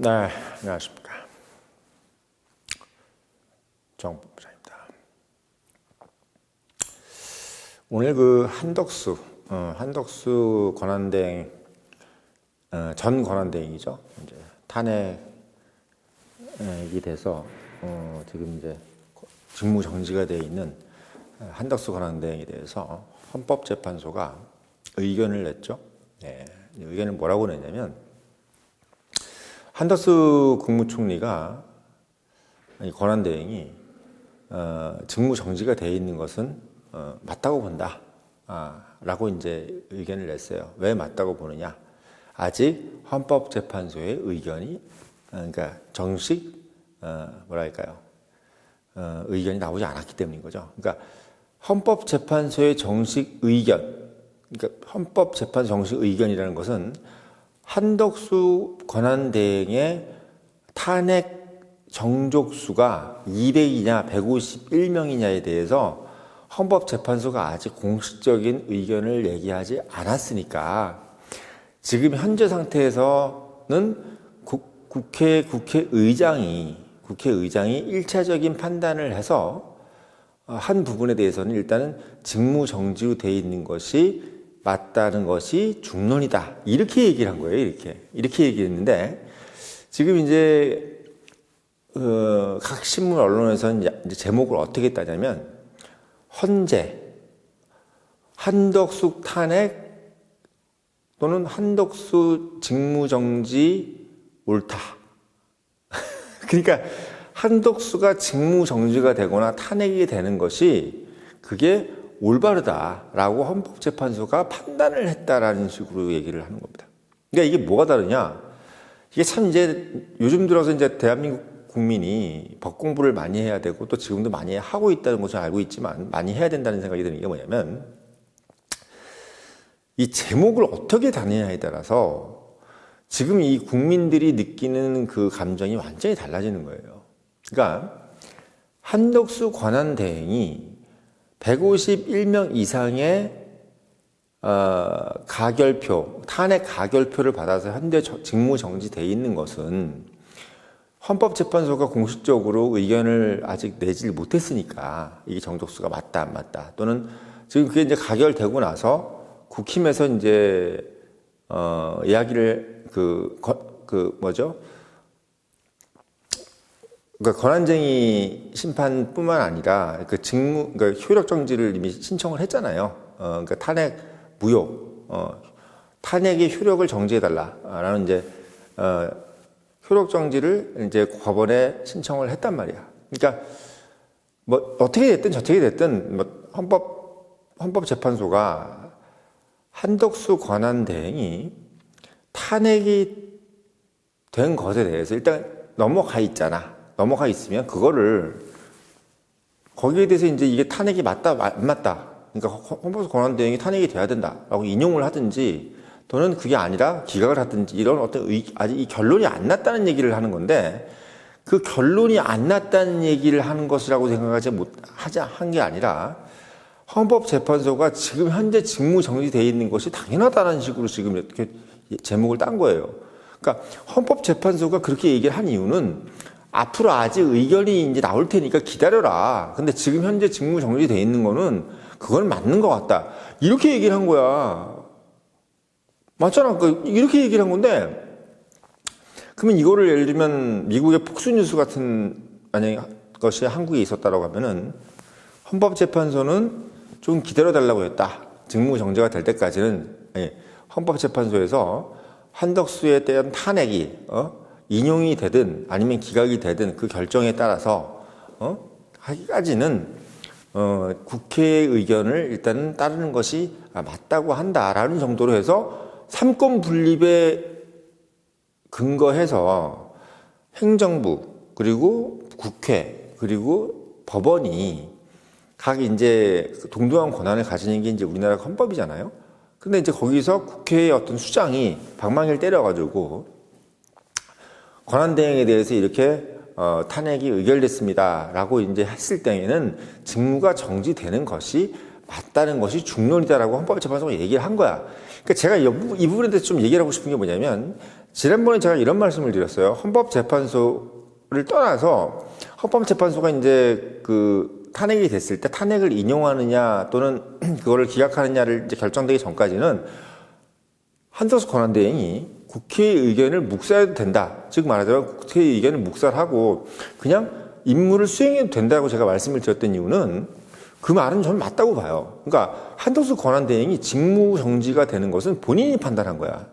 네, 안녕하십니까. 정부 부장입니다. 오늘 그 한덕수 권한대행, 전 권한대행이죠. 이제 탄핵이 돼서 지금 이제 직무 정지가 되어 있는 한덕수 권한대행에 대해서 헌법재판소가 의견을 냈죠. 네, 의견을 뭐라고 냈냐면 한덕수 국무총리가 권한대행이 직무 정지가 되어 있는 것은 맞다고 본다. 라고 이제 의견을 냈어요. 왜 맞다고 보느냐? 아직 헌법재판소의 의견이 그러니까 정식 의견이 나오지 않았기 때문인 거죠. 그러니까 헌법재판소의 정식 의견, 그러니까 헌법재판소 정식 의견이라는 것은 한덕수 권한대행의 탄핵 정족수가 200이냐 151명이냐에 대해서 헌법재판소가 아직 공식적인 의견을 얘기하지 않았으니까 지금 현재 상태에서는 국회의장이 1차적인 판단을 해서 한 부분에 대해서는 일단은 직무 정지로 되어 있는 것이 맞다는 것이 중론이다. 이렇게 얘기를 한 거예요. 이렇게 얘기했는데 지금 이제 각 신문 언론에서는 이제 제목을 어떻게 따냐면 헌재, 한덕수 탄핵 또는 한덕수 직무정지 옳다. 그러니까 한덕수가 직무정지가 되거나 탄핵이 되는 것이 그게 올바르다라고 헌법재판소가 판단을 했다라는 식으로 얘기를 하는 겁니다. 그러니까 이게 뭐가 다르냐? 이게 참 이제 요즘 들어서 이제 대한민국 국민이 법 공부를 많이 해야 되고 또 지금도 많이 하고 있다는 것을 알고 있지만 많이 해야 된다는 생각이 드는 게 뭐냐면 이 제목을 어떻게 다느냐에 따라서 지금 이 국민들이 느끼는 그 감정이 완전히 달라지는 거예요. 그러니까 한덕수 권한대행이 151명 이상의 탄핵 가결표를 받아서 현재 직무 정지돼 있는 것은 헌법재판소가 공식적으로 의견을 아직 내질 못했으니까 이게 정족수가 맞다 안 맞다 또는 지금 그게 이제 가결되고 나서 국힘에서 이제 이야기를 그러니까 권한쟁의 심판뿐만 아니라 그러니까 효력 정지를 이미 신청을 했잖아요. 그러니까 탄핵 무효, 탄핵의 효력을 정지해달라라는 이제 효력 정지를 이제 법원에 신청을 했단 말이야. 그러니까 뭐 어떻게 됐든 저떻게 됐든 뭐 헌법재판소가 한덕수 권한대행이 탄핵이 된 것에 대해서 일단 넘어가 있으면 그거를 거기에 대해서 이제 이게 탄핵이 맞다 안 맞다. 그러니까 헌법재판소 권한대행이 탄핵이 돼야 된다라고 인용을 하든지 또는 그게 아니라 기각을 하든지 이런 어떤 아직 이 결론이 안 났다는 얘기를 하는 건데 그 결론이 안 났다는 얘기를 하는 것이라고 생각하지 한 게 아니라 헌법재판소가 지금 현재 직무 정지되어 있는 것이 당연하다는 식으로 지금 이렇게 제목을 딴 거예요. 그러니까 헌법재판소가 그렇게 얘기를 한 이유는 앞으로 아직 의견이 이제 나올 테니까 기다려라. 근데 지금 현재 직무 정지되어 있는 거는 그건 맞는 것 같다. 이렇게 얘기를 한 거야. 맞잖아. 이렇게 얘기를 한 건데 그러면 이거를 예를 들면 미국의 폭스뉴스 같은 만약에 것이 한국에 있었다라고 하면은 헌법재판소는 좀 기다려달라고 했다. 직무 정지가 될 때까지는 헌법재판소에서 한덕수에 대한 탄핵이 인용이 되든 아니면 기각이 되든 그 결정에 따라서 하기까지는 국회의 의견을 일단은 따르는 것이 맞다고 한다라는 정도로 해서 삼권 분립에 근거해서 행정부 그리고 국회 그리고 법원이 각 이제 동등한 권한을 가지는 게 이제 우리나라 헌법이잖아요. 근데 이제 거기서 국회의 어떤 수장이 방망이를 때려가지고 권한대행에 대해서 이렇게 탄핵이 의결됐습니다라고 이제 했을 때에는 직무가 정지되는 것이 맞다는 것이 중론이다라고 헌법재판소가 얘기를 한 거야. 그러니까 제가 이 부분에 대해서 좀 얘기를 하고 싶은 게 뭐냐면 지난번에 제가 이런 말씀을 드렸어요. 헌법재판소를 떠나서 헌법재판소가 이제 그 탄핵이 됐을 때 탄핵을 인용하느냐 또는 그거를 기각하느냐를 이제 결정되기 전까지는 한덕수 권한대행이 국회의 의견을 묵살해도 된다. 즉 말하자면 국회의 의견을 묵살하고 그냥 임무를 수행해도 된다고 제가 말씀을 드렸던 이유는 그 말은 저는 맞다고 봐요. 그러니까 한덕수 권한대행이 직무 정지가 되는 것은 본인이 판단한 거야.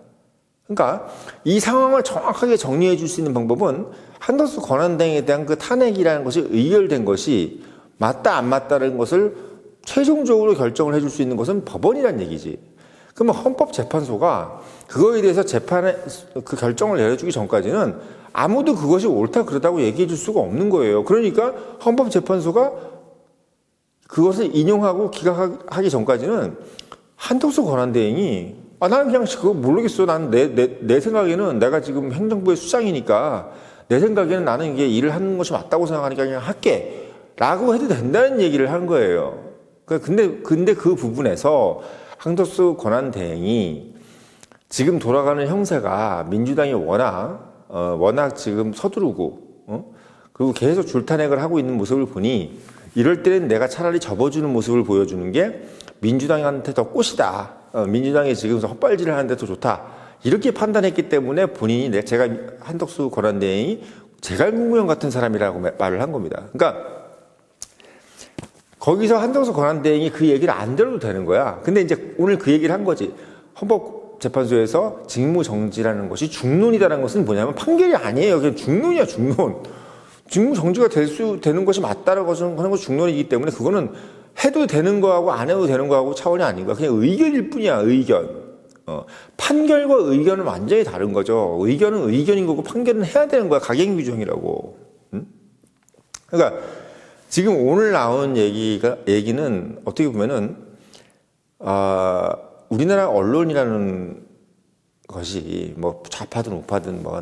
그러니까 이 상황을 정확하게 정리해 줄 수 있는 방법은 한덕수 권한대행에 대한 그 탄핵이라는 것이 의결된 것이 맞다 안 맞다는 것을 최종적으로 결정을 해줄 수 있는 것은 법원이란 얘기지. 그러면 헌법재판소가 그거에 대해서 재판에 그 결정을 내려주기 전까지는 아무도 그것이 옳다 그러다고 얘기해 줄 수가 없는 거예요. 그러니까 헌법재판소가 그것을 인용하고 기각하기 전까지는 한덕수 권한대행이 나는 그냥 그거 모르겠어. 나는 내 생각에는 내가 지금 행정부의 수장이니까 내 생각에는 나는 이게 일을 하는 것이 맞다고 생각하니까 그냥 할게. 라고 해도 된다는 얘기를 한 거예요. 근데 그 부분에서 한덕수 권한대행이 지금 돌아가는 형세가 민주당이 워낙 지금 서두르고, 그리고 계속 줄탄핵을 하고 있는 모습을 보니 이럴 때는 내가 차라리 접어주는 모습을 보여주는 게 민주당한테 더 꽃이다. 민주당이 지금 헛발질을 하는데 더 좋다. 이렇게 판단했기 때문에 본인이 제가 한덕수 권한대행이 제갈공무원 같은 사람이라고 말을 한 겁니다. 그러니까 거기서 한덕수 권한대행이 그 얘기를 안 들어도 되는 거야. 근데 이제 오늘 그 얘기를 한 거지. 헌법재판소에서 직무정지라는 것이 중론이다라는 것은 뭐냐면 판결이 아니에요. 그냥 중론이야, 중론. 직무정지가 되는 것이 맞다라고 하는 것이 중론이기 때문에 그거는 해도 되는 거하고 안 해도 되는 거하고 차원이 아닌 거야. 그냥 의견일 뿐이야, 의견. 판결과 의견은 완전히 다른 거죠. 의견은 의견인 거고 판결은 해야 되는 거야. 가경규정이라고. 그러니까 지금 오늘 나온 얘기는 어떻게 보면은, 우리나라 언론이라는 것이 뭐 좌파든 우파든 뭐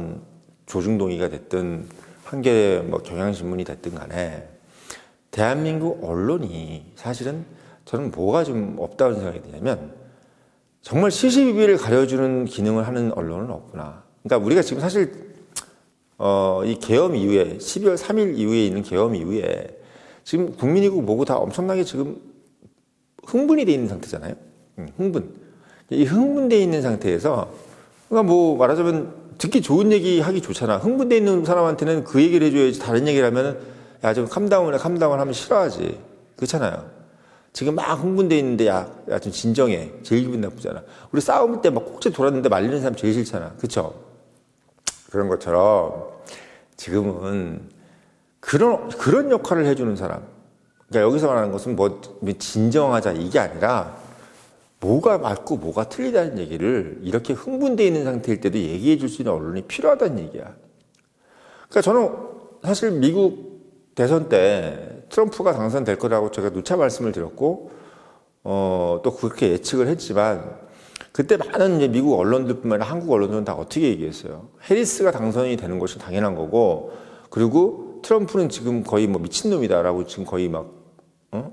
조중동이가 됐든 한겨레 뭐 경향신문이 됐든 간에 대한민국 언론이 사실은 저는 뭐가 좀 없다고 생각이 드냐면 정말 시시비비를 가려주는 기능을 하는 언론은 없구나. 그러니까 우리가 지금 사실 이 계엄 이후에 12월 3일 이후에 있는 계엄 이후에 지금 국민이고 뭐고 다 엄청나게 지금 흥분이 돼 있는 상태잖아요. 흥분. 이 흥분돼 있는 상태에서 그러니까 뭐 말하자면 듣기 좋은 얘기 하기 좋잖아. 흥분돼 있는 사람한테는 그 얘기를 해줘야지. 다른 얘기를 하면은 야 좀 캄다운을 하면 싫어하지. 그렇잖아요. 지금 막 흥분돼 있는데 야 좀 진정해. 제일 기분 나쁘잖아. 우리 싸움 때 막 꼭지 돌았는데 말리는 사람 제일 싫잖아. 그렇죠? 그런 것처럼 지금은 그런 역할을 해주는 사람. 그러니까 여기서 말하는 것은 뭐 진정하자 이게 아니라 뭐가 맞고 뭐가 틀리다는 얘기를 이렇게 흥분되어 있는 상태일 때도 얘기해 줄 수 있는 언론이 필요하다는 얘기야. 그러니까 저는 사실 미국 대선 때 트럼프가 당선될 거라고 제가 누차 말씀을 드렸고, 또 그렇게 예측을 했지만, 그때 많은 이제 미국 언론들뿐만 아니라 한국 언론들은 다 어떻게 얘기했어요? 해리스가 당선이 되는 것이 당연한 거고, 그리고 트럼프는 지금 거의 뭐 미친놈이다라고 지금 거의 막,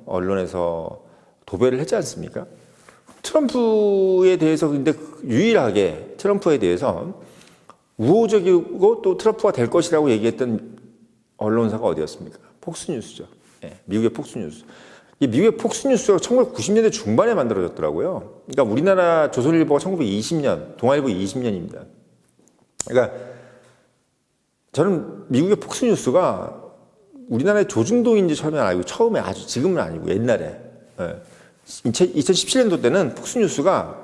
언론에서 도배를 했지 않습니까? 트럼프에 대해서 근데 유일하게 트럼프에 대해서 우호적이고 또 트럼프가 될 것이라고 얘기했던 언론사가 어디였습니까? 폭스뉴스죠. 네, 미국의 폭스뉴스. 이 미국의 폭스뉴스가 1990년대 중반에 만들어졌더라고요. 그러니까 우리나라 조선일보가 1920년, 동아일보 20년입니다. 그러니까 저는 미국의 폭스뉴스가 우리나라의 조중동인지 처음에 아주 지금은 아니고 옛날에. 네. 2017년도 때는 폭스뉴스가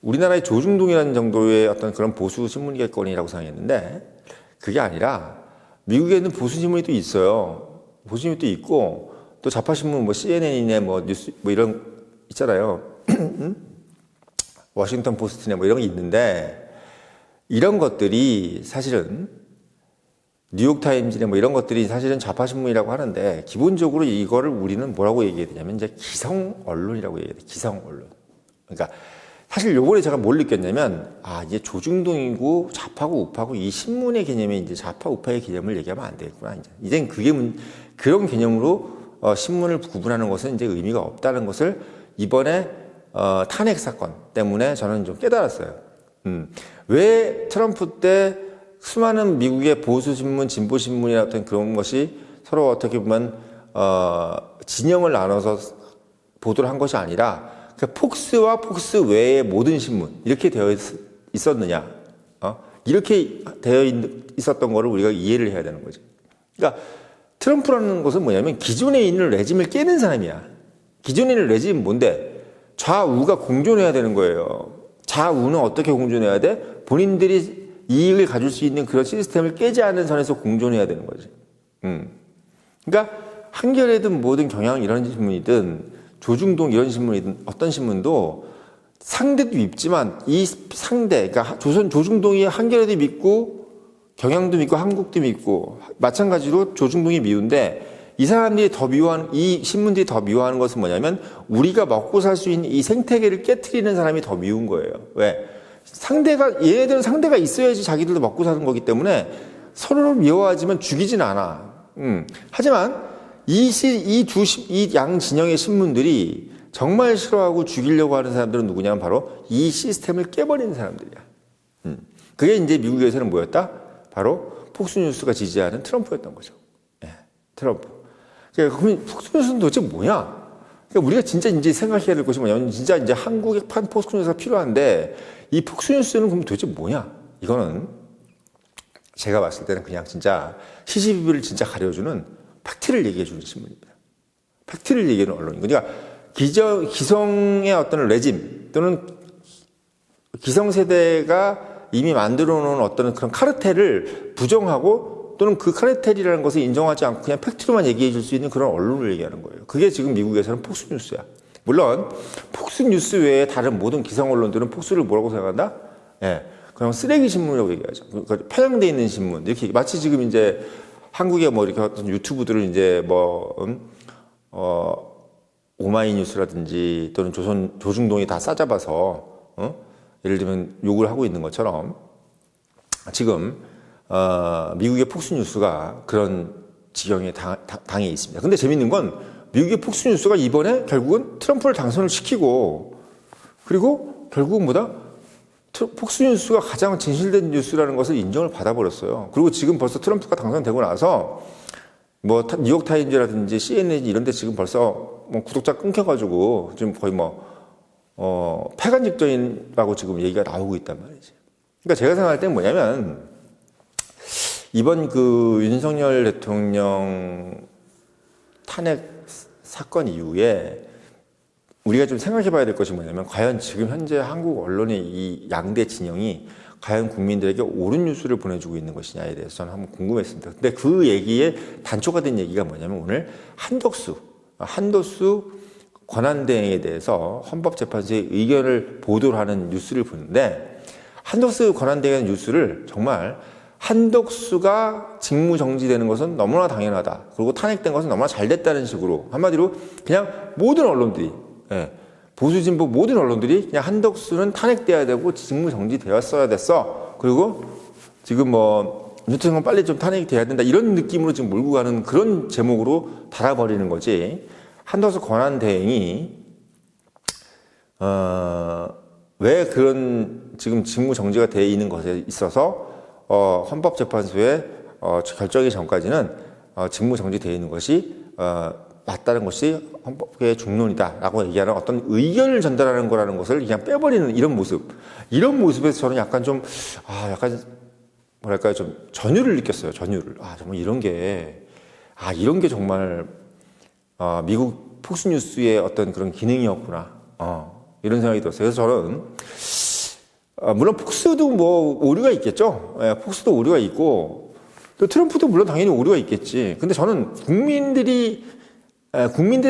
우리나라의 조중동이라는 정도의 어떤 그런 보수 신문기관이라고 생각했는데 그게 아니라 미국에 있는 보수 신문이 또 있어요. 보수 신문이 또 있고 또 좌파 신문 뭐 CNN이네 뭐 뉴스 뭐 이런 있잖아요. 워싱턴 포스트네 뭐 이런 게 있는데 이런 것들이 사실은 뉴욕타임즈네 뭐 이런 것들이 사실은 좌파 신문이라고 하는데 기본적으로 이거를 우리는 뭐라고 얘기해야 되냐면 이제 기성 언론이라고 얘기해야 돼. 기성 언론. 그러니까 사실 요번에 제가 뭘 느꼈냐면 이제 조중동이고 좌파고 우파고 이 신문의 개념에 이제 좌파 우파의 개념을 얘기하면 안 되겠구나. 이젠 그런 개념으로 신문을 구분하는 것은 이제 의미가 없다는 것을 이번에 탄핵 사건 때문에 저는 좀 깨달았어요. 왜 트럼프 때 수많은 미국의 보수 신문, 진보 신문이나 어떤 그런 것이 서로 어떻게 보면 진영을 나눠서 보도를 한 것이 아니라 폭스와 폭스 외의 모든 신문 이렇게 되어 있었느냐? 이렇게 되어 있었던 거를 우리가 이해를 해야 되는 거지. 그러니까 트럼프라는 것은 뭐냐면 기존에 있는 레짐을 깨는 사람이야. 기존에 있는 레짐은 뭔데? 좌우가 공존해야 되는 거예요. 좌우는 어떻게 공존해야 돼? 본인들이 이익을 가질 수 있는 그런 시스템을 깨지 않는 선에서 공존해야 되는 거지. 그러니까 한겨레든 뭐든 경향 이런 신문이든 조중동 이런 신문이든 어떤 신문도 상대도 밉지만 이 상대, 그러니까 조중동이 한겨레도 밉고 경향도 밉고 한국도 밉고 마찬가지로 조중동이 미운데 이 사람들이 더 미워하는, 이 신문들이 더 미워하는 것은 뭐냐면 우리가 먹고 살 수 있는 이 생태계를 깨트리는 사람이 더 미운 거예요. 왜? 얘네들은 상대가 있어야지 자기들도 먹고 사는 거기 때문에 서로를 미워하지만 죽이진 않아. 하지만 이 양 진영의 신문들이 정말 싫어하고 죽이려고 하는 사람들은 누구냐면 바로 이 시스템을 깨버리는 사람들이야. 그게 이제 미국에서는 뭐였다? 바로 폭스뉴스가 지지하는 트럼프였던 거죠. 예, 트럼프. 그러면 폭스뉴스는 도대체 뭐냐? 그러니까 우리가 진짜 이제 생각해야 될 것이 뭐냐면 진짜 이제 한국의 판 폭스뉴스가 필요한데 이 폭스뉴스는 그럼 도대체 뭐냐? 이거는 제가 봤을 때는 그냥 진짜 시시비비를 진짜 가려주는 팩트를 얘기해 주는 신문입니다. 팩트를 얘기하는 언론인. 그러니까 기성의 어떤 레짐 또는 기성세대가 이미 만들어 놓은 어떤 그런 카르텔을 부정하고 또는 그 카르텔이라는 것을 인정하지 않고 그냥 팩트로만 얘기해 줄 수 있는 그런 언론을 얘기하는 거예요. 그게 지금 미국에서는 폭스뉴스야. 물론 폭스뉴스 외에 다른 모든 기성 언론들은 폭스를 뭐라고 생각한다? 예, 그냥 쓰레기 신문이라고 얘기하죠. 그러니까 편향돼 있는 신문. 이렇게 마치 지금 이제 한국의 뭐 이렇게 어떤 유튜브들을 이제 오마이뉴스라든지 또는 조중동이 다 싸잡아서 예를 들면 욕을 하고 있는 것처럼 지금 미국의 폭스뉴스가 그런 지경에 당해 있습니다. 근데 재밌는 건 미국의 폭스뉴스가 이번에 결국은 트럼프를 당선을 시키고 그리고 결국은 뭐다? 폭스뉴스가 가장 진실된 뉴스라는 것을 인정을 받아버렸어요. 그리고 지금 벌써 트럼프가 당선되고 나서 뭐 뉴욕타임즈라든지 CNN 이런 데 지금 벌써 뭐 구독자 끊겨가지고 지금 거의 폐간 직전이라고 지금 얘기가 나오고 있단 말이지. 그러니까 제가 생각할 때는 뭐냐면 이번 그 윤석열 대통령 탄핵 사건 이후에 우리가 좀 생각해 봐야 될 것이 뭐냐면 과연 지금 현재 한국 언론의 이 양대 진영이 과연 국민들에게 옳은 뉴스를 보내주고 있는 것이냐에 대해서 저는 한번 궁금했습니다. 근데 그 얘기에 단초가 된 얘기가 뭐냐면 오늘 한덕수 권한대행에 대해서 헌법재판소의 의견을 보도를 하는 뉴스를 보는데 한덕수 권한대행의 뉴스를 정말 한덕수가 직무정지되는 것은 너무나 당연하다. 그리고 탄핵된 것은 너무나 잘 됐다는 식으로 한마디로 그냥 모든 언론들이 보수 진보 모든 언론들이 그냥 한덕수는 탄핵돼야 되고 직무정지되었어야 됐어. 그리고 지금 윤석열은 빨리 좀 탄핵이 돼야 된다. 이런 느낌으로 지금 몰고 가는 그런 제목으로 달아버리는 거지. 한덕수 권한대행이 왜 그런 지금 직무정지가 되어 있는 것에 있어서 헌법재판소의 결정이 전까지는 직무정지되어 있는 것이 맞다는 것이 헌법의 중론이다라고 얘기하는 어떤 의견을 전달하는 거라는 것을 그냥 빼버리는 이런 모습에서 저는 약간 좀 뭐랄까요, 좀 전율을 느꼈어요. 전율을. 정말 이런 게 정말 미국 폭스뉴스의 어떤 그런 기능이었구나. 이런 생각이 들었어요. 그래서 저는 물론 폭스도 뭐 오류가 있겠죠. 폭스도 오류가 있고 또 트럼프도 물론 당연히 오류가 있겠지. 근데 저는 국민들의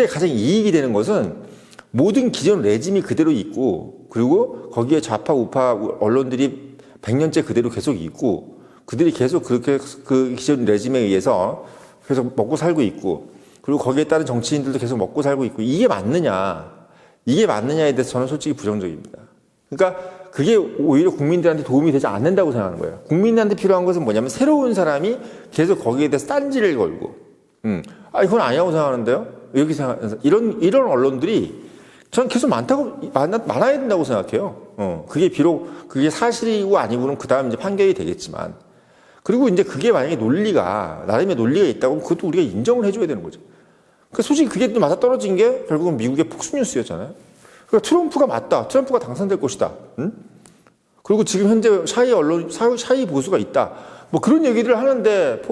가장 이익이 되는 것은 모든 기존 레짐이 그대로 있고 그리고 거기에 좌파 우파 언론들이 100년째 그대로 계속 있고 그들이 계속 그렇게 그 기존 레짐에 의해서 계속 먹고 살고 있고 그리고 거기에 따른 정치인들도 계속 먹고 살고 있고 이게 맞느냐에 대해서 저는 솔직히 부정적입니다. 그러니까 그게 오히려 국민들한테 도움이 되지 않는다고 생각하는 거예요. 국민한테 필요한 것은 뭐냐면 새로운 사람이 계속 거기에 대해서 딴지를 걸고 이건 아니라고 생각하는데요. 이렇게 생각해서 이런 언론들이 저는 계속 많아야 된다고 생각해요. 그게 비록 그게 사실이고 아니고는 그 다음 이제 판결이 되겠지만, 그리고 이제 그게 만약에 논리가 나름의 논리가 있다고 하면 그것도 우리가 인정을 해줘야 되는 거죠. 그러니까 솔직히 그게 또 맞아 떨어진 게 결국은 미국의 폭스뉴스였잖아요. 그러니까 트럼프가 맞다, 트럼프가 당선될 것이다. 응? 그리고 지금 현재 샤이 보수가 있다. 뭐 그런 얘기를 하는데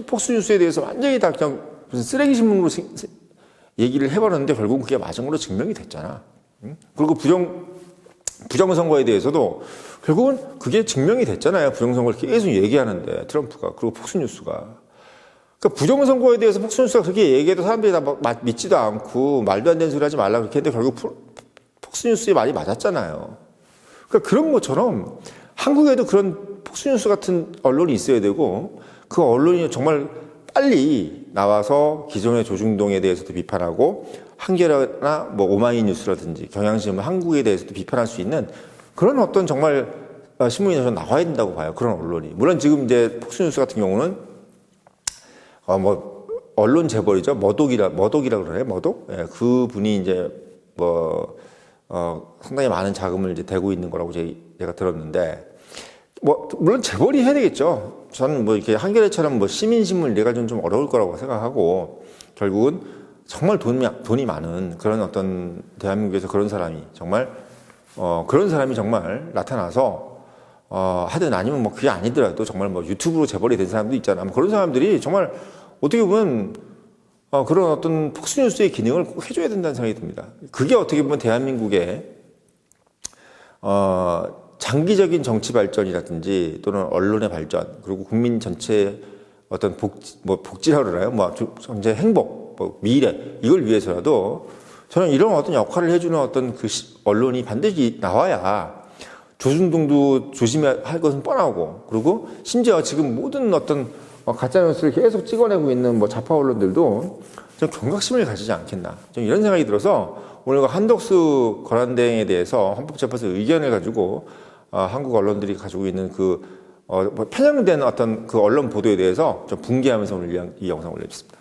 폭스뉴스에 대해서 완전히 다 그냥 무슨 쓰레기 신문으로 얘기를 해버렸는데 결국 그게 맞은 걸로 증명이 됐잖아. 응? 그리고 부정선거에 대해서도 결국은 그게 증명이 됐잖아요. 부정선거를 계속 얘기하는데 트럼프가, 그리고 폭스뉴스가. 그러니까 부정선거에 대해서 폭스뉴스가 그렇게 얘기해도 사람들이 다 믿지도 않고 말도 안 되는 소리 하지 말라 그렇게 했는데 결국 폭스뉴스의 말이 맞았잖아요. 그러니까 그런 것처럼 한국에도 그런 폭스뉴스 같은 언론이 있어야 되고, 그 언론이 정말 빨리 나와서 기존의 조중동에 대해서도 비판하고, 한겨레나 뭐 오마이뉴스라든지 경향신문 한국에 대해서도 비판할 수 있는 그런 어떤 정말 신문이 저는 나와야 된다고 봐요. 그런 언론이. 물론 지금 이제 폭스뉴스 같은 경우는 뭐 언론 재벌이죠. 머독이라 그러나요? 머독? 예, 그 분이 이제 뭐 상당히 많은 자금을 이제 대고 있는 거라고 제가 들었는데, 뭐 물론 재벌이 해야 되겠죠. 저는 뭐 이렇게 한겨레처럼 뭐 시민신문 내가 좀 어려울 거라고 생각하고, 결국은 정말 돈이 많은 그런 어떤 대한민국에서 그런 사람이 정말 나타나서 하든 아니면 뭐 그게 아니더라도 정말 뭐 유튜브로 재벌이 된 사람도 있잖아. 뭐 그런 사람들이 정말 어떻게 보면 그런 어떤 폭스뉴스의 기능을 꼭 해줘야 된다는 생각이 듭니다. 그게 어떻게 보면 대한민국의 장기적인 정치 발전이라든지 또는 언론의 발전, 그리고 국민 전체의 어떤 복지라고 그러나요? 뭐 전체 행복, 뭐 미래, 이걸 위해서라도 저는 이런 어떤 역할을 해주는 어떤 그 언론이 반드시 나와야 조중동도 조심해야 할 것은 뻔하고, 그리고 심지어 지금 모든 어떤 가짜뉴스를 계속 찍어내고 있는 뭐 좌파 언론들도 좀 경각심을 가지지 않겠나, 좀 이런 생각이 들어서 오늘 한덕수 권한대행에 대해서 헌법재판소 의견을 가지고 한국 언론들이 가지고 있는 그 편향된 어떤 그 언론 보도에 대해서 좀 분개하면서 오늘 이 영상을 올려주습니다.